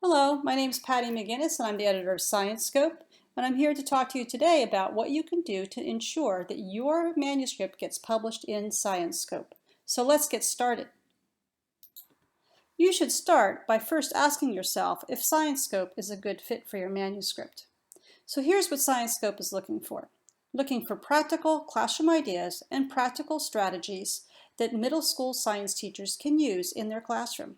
Hello, my name is Patty McGinnis and I'm the editor of ScienceScope, and I'm here to talk to you today about what you can do to ensure that your manuscript gets published in ScienceScope. So let's get started. You should start by first asking yourself if ScienceScope is a good fit for your manuscript. So here's what ScienceScope is looking for. Looking for practical classroom ideas and practical strategies that middle school science teachers can use in their classroom.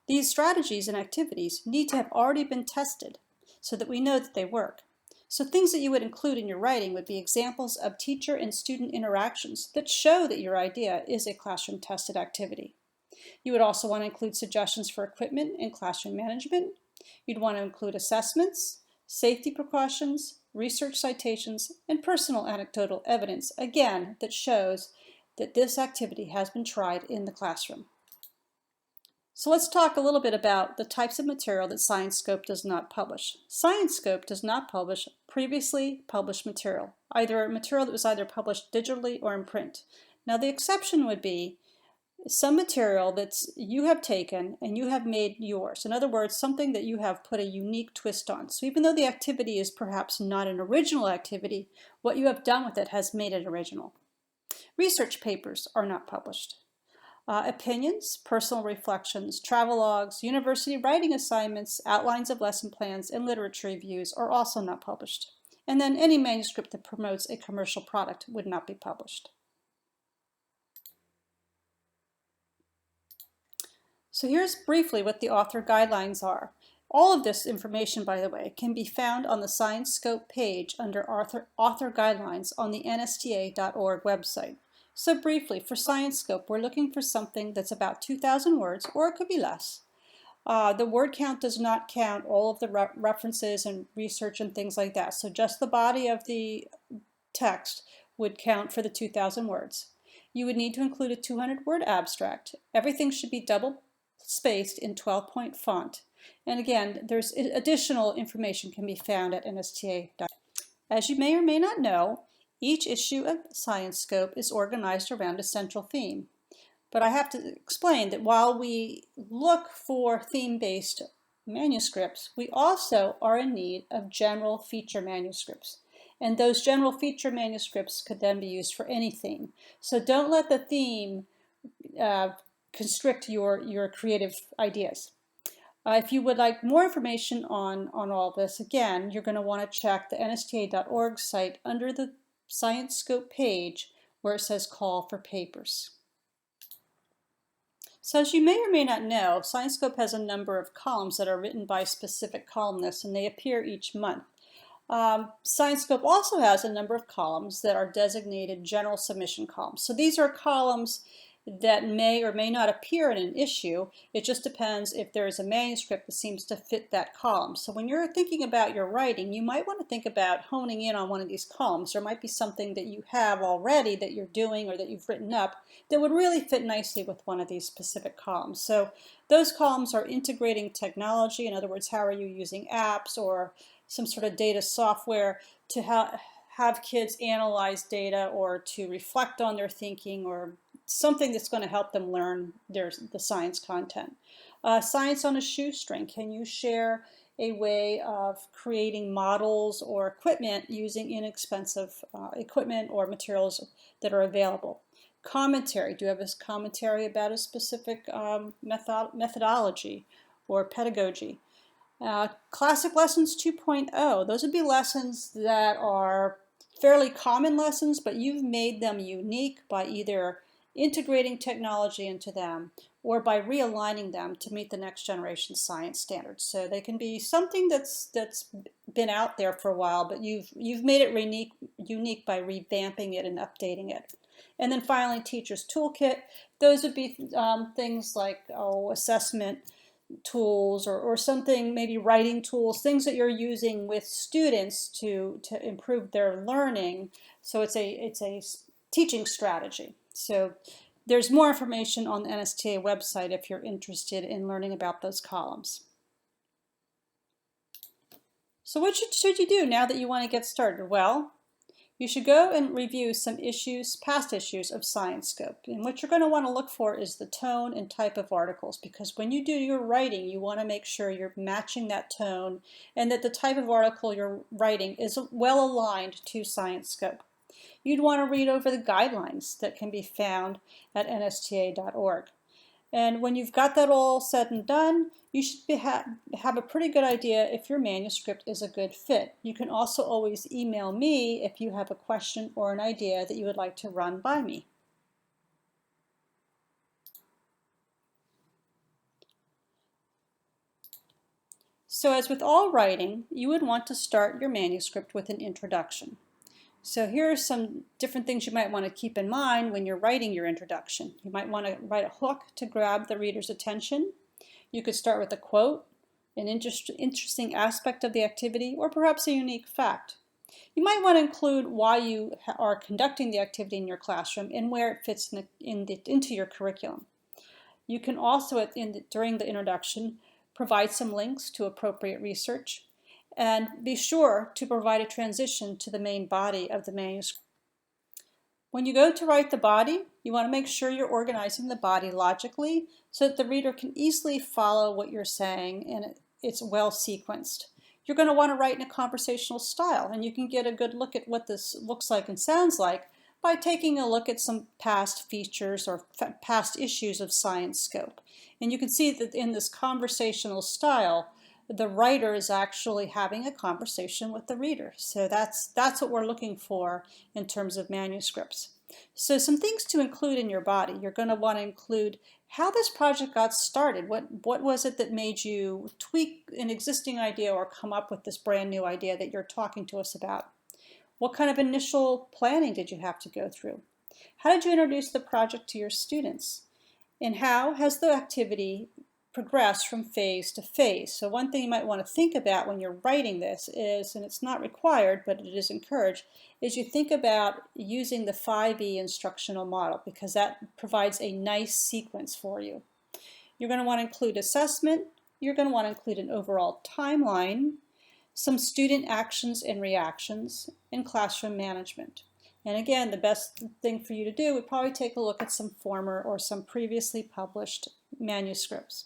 These strategies and activities need to have already been tested so that we know that they work. So things that you would include in your writing would be examples of teacher and student interactions that show that your idea is a classroom tested activity. You would also want to include suggestions for equipment and classroom management. You'd want to include assessments, safety precautions, research citations, and personal anecdotal evidence, again, that shows that this activity has been tried in the classroom. So let's talk a little bit about the types of material that ScienceScope does not publish. ScienceScope does not publish previously published material, either material that was either published digitally or in print. Now the exception would be some material that you have taken and you have made yours. In other words, something that you have put a unique twist on. So even though the activity is perhaps not an original activity, what you have done with it has made it original. Research papers are not published. Opinions, personal reflections, travelogues, university writing assignments, outlines of lesson plans, and literature reviews are also not published. And then any manuscript that promotes a commercial product would not be published. So here's briefly what the author guidelines are. All of this information, by the way, can be found on the ScienceScope page under author guidelines on the NSTA.org website. So briefly, for ScienceScope, we're looking for something that's about 2,000 words, or it could be less. The word count does not count all of the references and research and things like that. So just the body of the text would count for the 2,000 words. You would need to include a 200-word abstract. Everything should be double spaced in 12-point font. And again, there's additional information can be found at NSTA. As you may or may not know, each issue of ScienceScope is organized around a central theme. But I have to explain that while we look for theme-based manuscripts, we also are in need of general feature manuscripts. And those general feature manuscripts could then be used for any theme. So don't let the theme constrict your creative ideas. If you would like more information on all this, again, you're going to want to check the NSTA.org site under the ScienceScope page where it says Call for Papers. So as you may or may not know, ScienceScope has a number of columns that are written by specific columnists, and they appear each month. ScienceScope also has a number of columns that are designated general submission columns. So these are columns that may or may not appear in an issue. It just depends if there is a manuscript that seems to fit that column. So when you're thinking about your writing, you might want to think about honing in on one of these columns. There might be something that you have already that you're doing or that you've written up that would really fit nicely with one of these specific columns. So those columns are integrating technology. In other words, how are you using apps or some sort of data software to have kids analyze data or to reflect on their thinking, or something that's going to help them learn the science content. Science on a shoestring. Can you share a way of creating models or equipment using inexpensive equipment or materials that are available? Commentary. Do you have a commentary about a specific methodology or pedagogy? Classic Lessons 2.0. Those would be lessons that are fairly common lessons, but you've made them unique by either integrating technology into them or by realigning them to meet the next generation science standards. So they can be something that's been out there for a while, but you've made it unique by revamping it and updating it. And then finally, Teacher's Toolkit. Those would be things like assessment tools or something, maybe writing tools, things that you're using with students to improve their learning. So it's a teaching strategy. So there's more information on the NSTA website if you're interested in learning about those columns. So what should you do now that you want to get started? Well, you should go and review some issues, past issues of ScienceScope. And what you're going to want to look for is the tone and type of articles, because when you do your writing, you want to make sure you're matching that tone and that the type of article you're writing is well aligned to ScienceScope. You'd want to read over the guidelines that can be found at nsta.org. And when you've got that all said and done, you should have a pretty good idea if your manuscript is a good fit. You can also always email me if you have a question or an idea that you would like to run by me. So as with all writing, you would want to start your manuscript with an introduction. So here are some different things you might want to keep in mind when you're writing your introduction. You might want to write a hook to grab the reader's attention. You could start with a quote, an interesting aspect of the activity, or perhaps a unique fact. You might want to include why you are conducting the activity in your classroom and where it fits into your curriculum. You can also, during the introduction, provide some links to appropriate research, and be sure to provide a transition to the main body of the manuscript. When you go to write the body, you want to make sure you're organizing the body logically so that the reader can easily follow what you're saying and it's well sequenced. You're going to want to write in a conversational style, and you can get a good look at what this looks like and sounds like by taking a look at some past features or past issues of ScienceScope. And you can see that in this conversational style, the writer is actually having a conversation with the reader. So that's what we're looking for in terms of manuscripts. So some things to include in your body. You're going to want to include how this project got started. What was it that made you tweak an existing idea or come up with this brand new idea that you're talking to us about? What kind of initial planning did you have to go through? How did you introduce the project to your students? And how has the activity progress from phase to phase? So one thing you might want to think about when you're writing this is, and it's not required, but it is encouraged, is you think about using the 5E instructional model, because that provides a nice sequence for you. You're going to want to include assessment. You're going to want to include an overall timeline, some student actions and reactions, and classroom management. And again, the best thing for you to do would probably take a look at some former or some previously published manuscripts.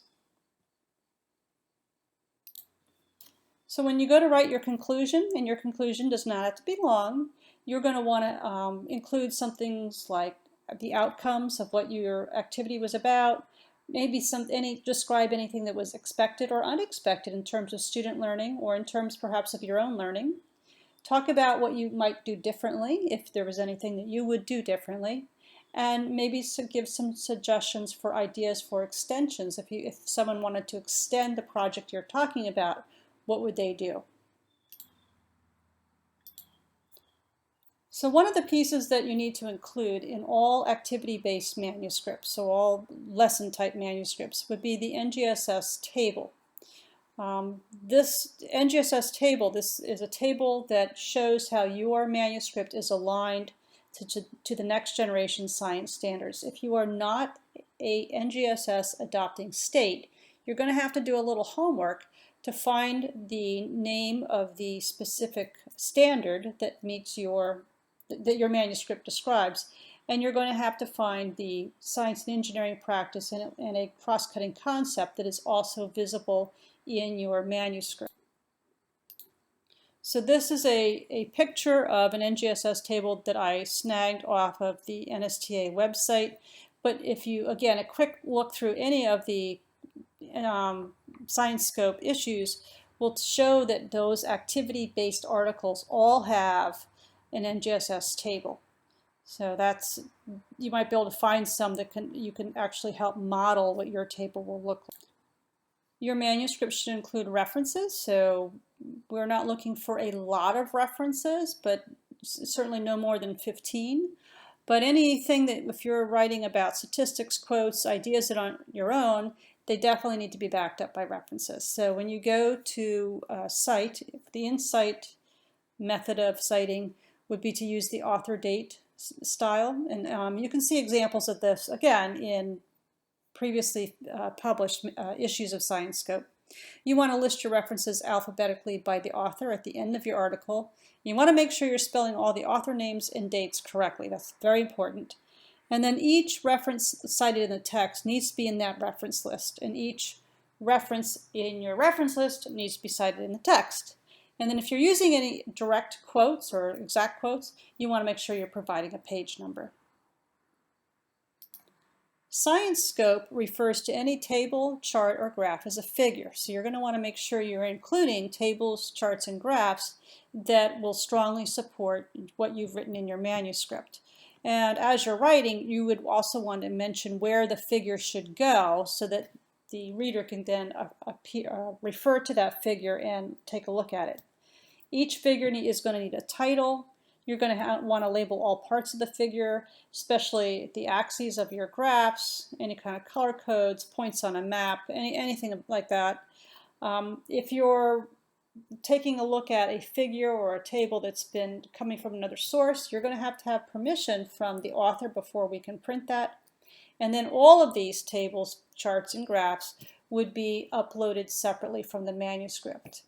So when you go to write your conclusion, and your conclusion does not have to be long, you're going to want to include some things like the outcomes of what your activity was about, maybe describe anything that was expected or unexpected in terms of student learning or in terms perhaps of your own learning. Talk about what you might do differently, if there was anything that you would do differently, and maybe give some suggestions for ideas for extensions. If someone wanted to extend the project you're talking about, what would they do? So one of the pieces that you need to include in all activity-based manuscripts, so all lesson-type manuscripts, would be the NGSS Table. This NGSS Table, this is a table that shows how your manuscript is aligned to the next generation science standards. If you are not a NGSS adopting state, you're going to have to do a little homework to find the name of the specific standard that meets that your manuscript describes, and you're going to have to find the science and engineering practice and a cross-cutting concept that is also visible in your manuscript. So this is a picture of an NGSS table that I snagged off of the NSTA website, but if you, again, a quick look through any of the ScienceScope issues will show that those activity-based articles all have an NGSS table. So you might be able to find some that you can actually help model what your table will look like. Your manuscript should include references, so we're not looking for a lot of references, but certainly no more than 15. But anything that, if you're writing about statistics, quotes, ideas that aren't your own, they definitely need to be backed up by references. So when you go to cite, the in-cite method of citing would be to use the author date style. And you can see examples of this, again, in previously published issues of ScienceScope. You want to list your references alphabetically by the author at the end of your article. You want to make sure you're spelling all the author names and dates correctly. That's very important. And then each reference cited in the text needs to be in that reference list, and each reference in your reference list needs to be cited in the text. And then if you're using any direct quotes or exact quotes, you want to make sure you're providing a page number. Science scope refers to any table, chart, or graph as a figure. So you're going to want to make sure you're including tables, charts, and graphs that will strongly support what you've written in your manuscript. And as you're writing, you would also want to mention where the figure should go so that the reader can then refer to that figure and take a look at it. Each figure is going to need a title. You're going to want to label all parts of the figure, especially the axes of your graphs, any kind of color codes, points on a map, anything like that. If you're taking a look at a figure or a table that's been coming from another source, you're going to have permission from the author before we can print that. And then all of these tables, charts, and graphs would be uploaded separately from the manuscript.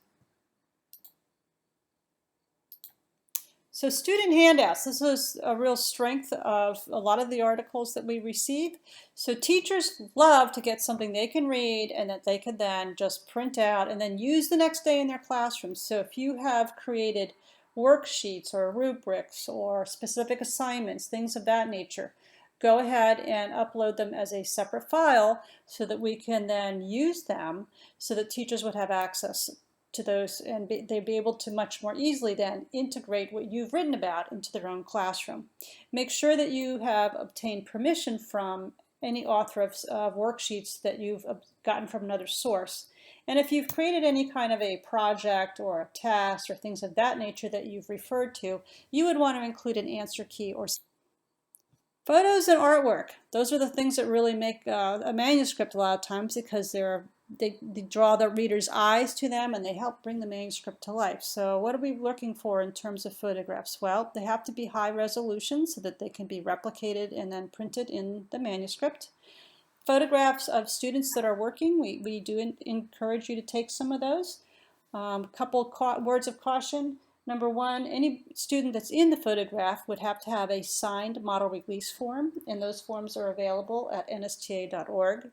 So student handouts, this is a real strength of a lot of the articles that we receive. So teachers love to get something they can read and that they can then just print out and then use the next day in their classroom. So if you have created worksheets or rubrics or specific assignments, things of that nature, go ahead and upload them as a separate file so that we can then use them so that teachers would have access to those, and they'd be able to much more easily then integrate what you've written about into their own classroom. Make sure that you have obtained permission from any author of worksheets that you've gotten from another source. And if you've created any kind of a project or a task or things of that nature that you've referred to, you would want to include an answer key or photos and artwork. Those are the things that really make a manuscript a lot of times because they draw the reader's eyes to them and they help bring the manuscript to life. So what are we looking for in terms of photographs? Well, they have to be high resolution so that they can be replicated and then printed in the manuscript. Photographs of students that are working, we do encourage you to take some of those. A couple words of caution. Number one, any student that's in the photograph would have to have a signed model release form, and those forms are available at nsta.org.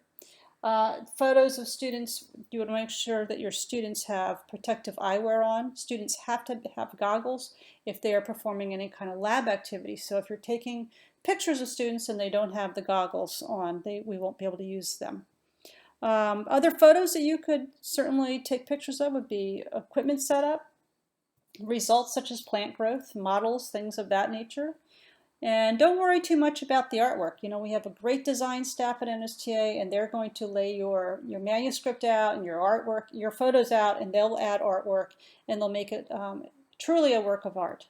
Photos of students, you would make sure that your students have protective eyewear on. Students have to have goggles if they are performing any kind of lab activity. So if you're taking pictures of students and they don't have the goggles on, we won't be able to use them. Other photos that you could certainly take pictures of would be equipment setup, results such as plant growth, models, things of that nature. And don't worry too much about the artwork. You know, we have a great design staff at NSTA, and they're going to lay your manuscript out and your artwork, your photos out, and they'll add artwork, and they'll make it truly a work of art.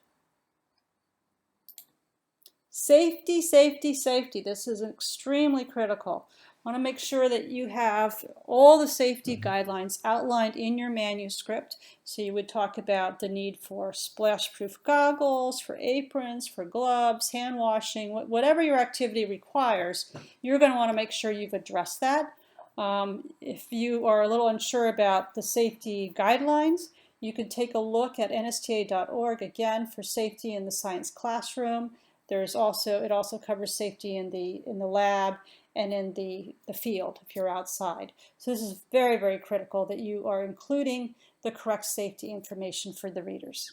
Safety, safety, safety. This is extremely critical. Want to make sure that you have all the safety guidelines outlined in your manuscript. So you would talk about the need for splash-proof goggles, for aprons, for gloves, hand washing, whatever your activity requires, you're going to want to make sure you've addressed that. If you are a little unsure about the safety guidelines, you could take a look at nsta.org again for safety in the science classroom. It also covers safety in the lab and in the field if you're outside. So this is very, very critical that you are including the correct safety information for the readers.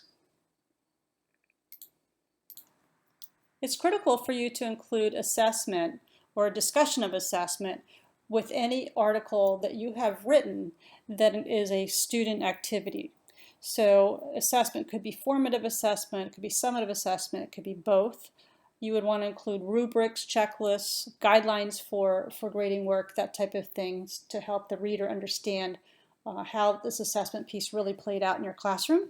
It's critical for you to include assessment or a discussion of assessment with any article that you have written that is a student activity. So assessment could be formative assessment, it could be summative assessment, it could be both. You would want to include rubrics, checklists, guidelines for grading work, that type of things to help the reader understand how this assessment piece really played out in your classroom.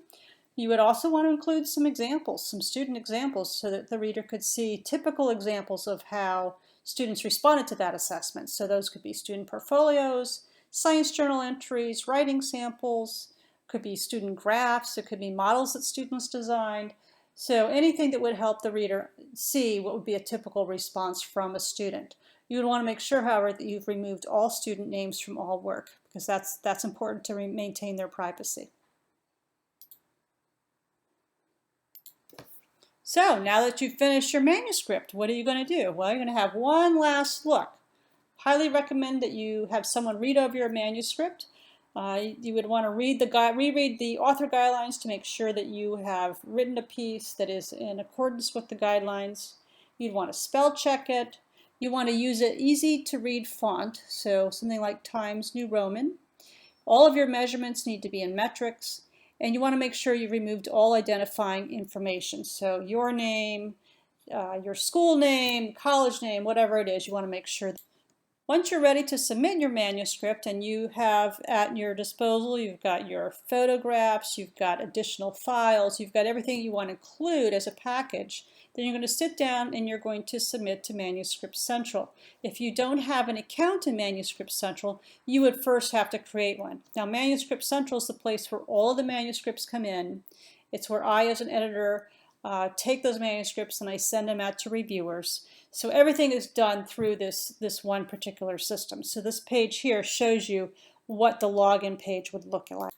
You would also want to include some examples, some student examples, so that the reader could see typical examples of how students responded to that assessment. So those could be student portfolios, science journal entries, writing samples, could be student graphs, it could be models that students designed. So anything that would help the reader see what would be a typical response from a student. You would want to make sure, however, that you've removed all student names from all work, because that's important to maintain their privacy. So now that you've finished your manuscript, what are you going to do? Well, you're going to have one last look. Highly recommend that you have someone read over your manuscript. You would want to reread the author guidelines to make sure that you have written a piece that is in accordance with the guidelines. You'd want to spell check it. You want to use an easy to read font, so something like Times New Roman. All of your measurements need to be in metrics, and you want to make sure you removed all identifying information. So your name, your school name, college name, whatever it is, you want to make sure. Once you're ready to submit your manuscript and you have at your disposal, you've got your photographs, you've got additional files, you've got everything you want to include as a package, then you're going to sit down and you're going to submit to Manuscript Central. If you don't have an account in Manuscript Central, you would first have to create one. Now, Manuscript Central is the place where all of the manuscripts come in. It's where I, as an editor, take those manuscripts and I send them out to reviewers. So everything is done through this one particular system. So this page here shows you what the login page would look like.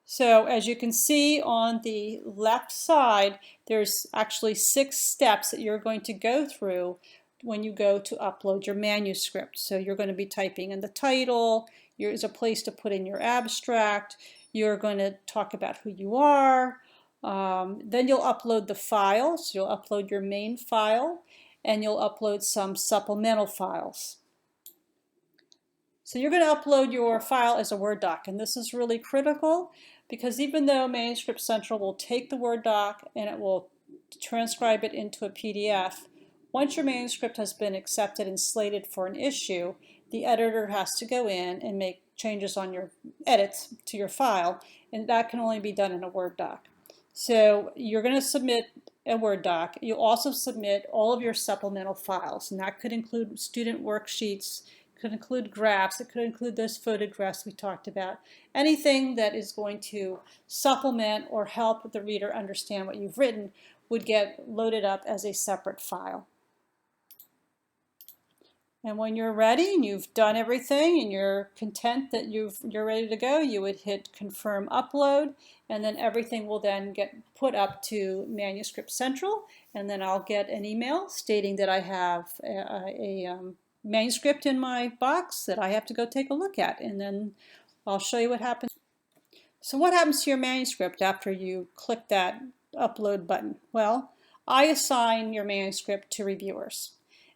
So as you can see on the left side, there's actually 6 steps that you're going to go through when you go to upload your manuscript. So you're going to be typing in the title, there's a place to put in your abstract, you're going to talk about who you are, then you'll upload the files. You'll upload your main file and you'll upload some supplemental files. So you're going to upload your file as a Word doc, and this is really critical because even though Manuscript Central will take the Word doc and it will transcribe it into a PDF, once your manuscript has been accepted and slated for an issue, the editor has to go in and make changes on your edits to your file, and that can only be done in a Word doc. So you're going to submit a Word doc. You'll also submit all of your supplemental files, and that could include student worksheets, could include graphs, it could include those photographs we talked about. Anything that is going to supplement or help the reader understand what you've written would get loaded up as a separate file. And when you're ready and you've done everything and you're content that you're ready to go, you would hit confirm upload, and then everything will then get put up to Manuscript Central, and then I'll get an email stating that I have a manuscript in my box that I have to go take a look at, and then I'll show you what happens. So what happens to your manuscript after you click that upload button? Well, I assign your manuscript to reviewers.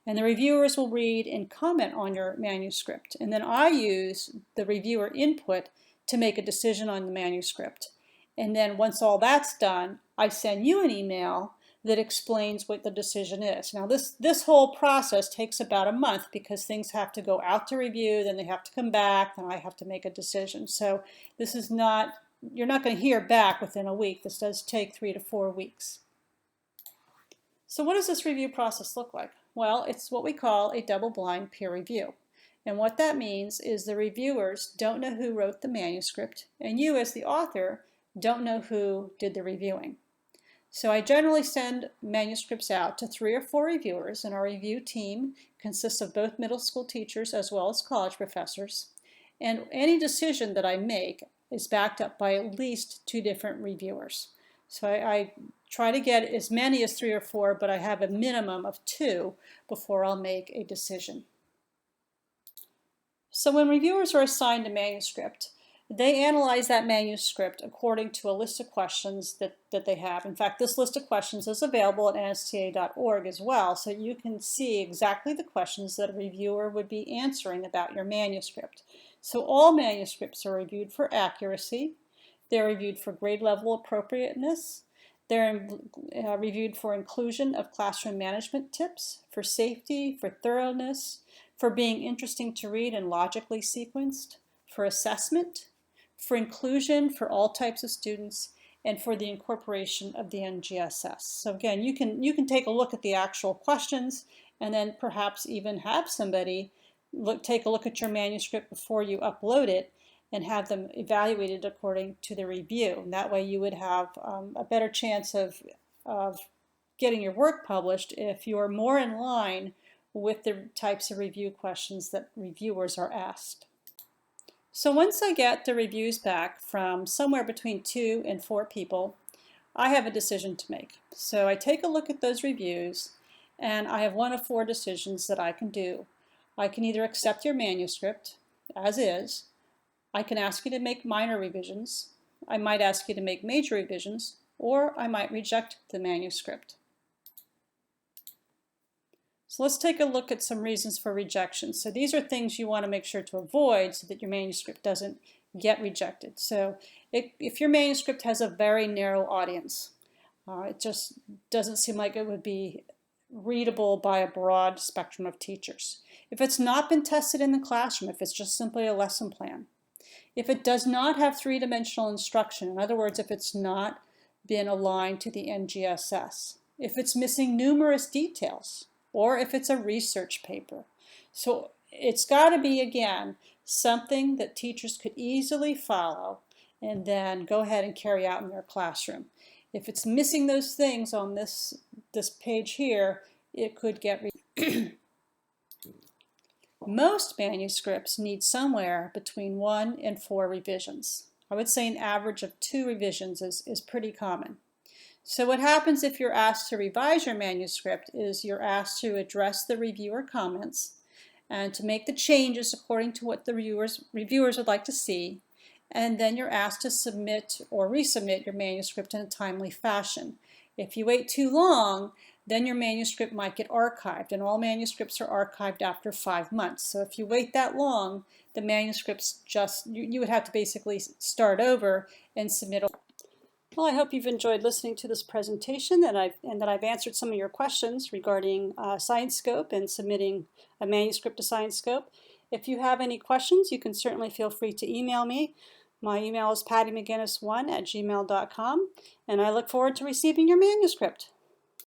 And the reviewers will read and comment on your manuscript. And then I use the reviewer input to make a decision on the manuscript. And then once all that's done, I send you an email that explains what the decision is. Now this whole process takes about a month because things have to go out to review, then they have to come back, then I have to make a decision. So this is not, you're not going to hear back within a week. This does take 3 to 4 weeks. So what does this review process look like? Well, it's what we call a double-blind peer review. And what that means is the reviewers don't know who wrote the manuscript, and you as the author don't know who did the reviewing. So I generally send manuscripts out to 3 or 4 reviewers, and our review team consists of both middle school teachers as well as college professors. And any decision that I make is backed up by at least 2 different reviewers. So I try to get as many as 3 or 4, but I have a minimum of 2 before I'll make a decision. So when reviewers are assigned a manuscript, they analyze that manuscript according to a list of questions that they have. In fact, this list of questions is available at NSTA.org as well, so you can see exactly the questions that a reviewer would be answering about your manuscript. So all manuscripts are reviewed for accuracy. They're reviewed for grade level appropriateness. They're reviewed for inclusion of classroom management tips, for safety, for thoroughness, for being interesting to read and logically sequenced, for assessment, for inclusion for all types of students, and for the incorporation of the NGSS. So again, you can take a look at the actual questions and then perhaps even have somebody take a look at your manuscript before you upload it and have them evaluated according to the review. And that way you would have a better chance of getting your work published if you're more in line with the types of review questions that reviewers are asked. So once I get the reviews back from somewhere between 2 and 4 people, I have a decision to make. So I take a look at those reviews, and I have one of 4 decisions that I can do. I can either accept your manuscript as is, I can ask you to make minor revisions, I might ask you to make major revisions, or I might reject the manuscript. So let's take a look at some reasons for rejection. So these are things you want to make sure to avoid so that your manuscript doesn't get rejected. So if your manuscript has a very narrow audience, it just doesn't seem like it would be readable by a broad spectrum of teachers. If it's not been tested in the classroom, if it's just simply a lesson plan, if it does not have 3-dimensional instruction, in other words, if it's not been aligned to the NGSS, if it's missing numerous details, or if it's a research paper. So it's got to be, again, something that teachers could easily follow and then go ahead and carry out in their classroom. If it's missing those things on this page here, it could get Most manuscripts need somewhere between 1 and 4 revisions. I would say an average of 2 revisions is pretty common. So what happens if you're asked to revise your manuscript is you're asked to address the reviewer comments and to make the changes according to what the reviewers would like to see, and then you're asked to submit or resubmit your manuscript in a timely fashion. If you wait too long, then your manuscript might get archived, and all manuscripts are archived after 5 months. So if you wait that long, the manuscripts you would have to basically start over and submit. Well, I hope you've enjoyed listening to this presentation and that I've answered some of your questions regarding ScienceScope and submitting a manuscript to ScienceScope. If you have any questions, you can certainly feel free to email me. My email is pattymcginnis1@gmail.com, and I look forward to receiving your manuscript.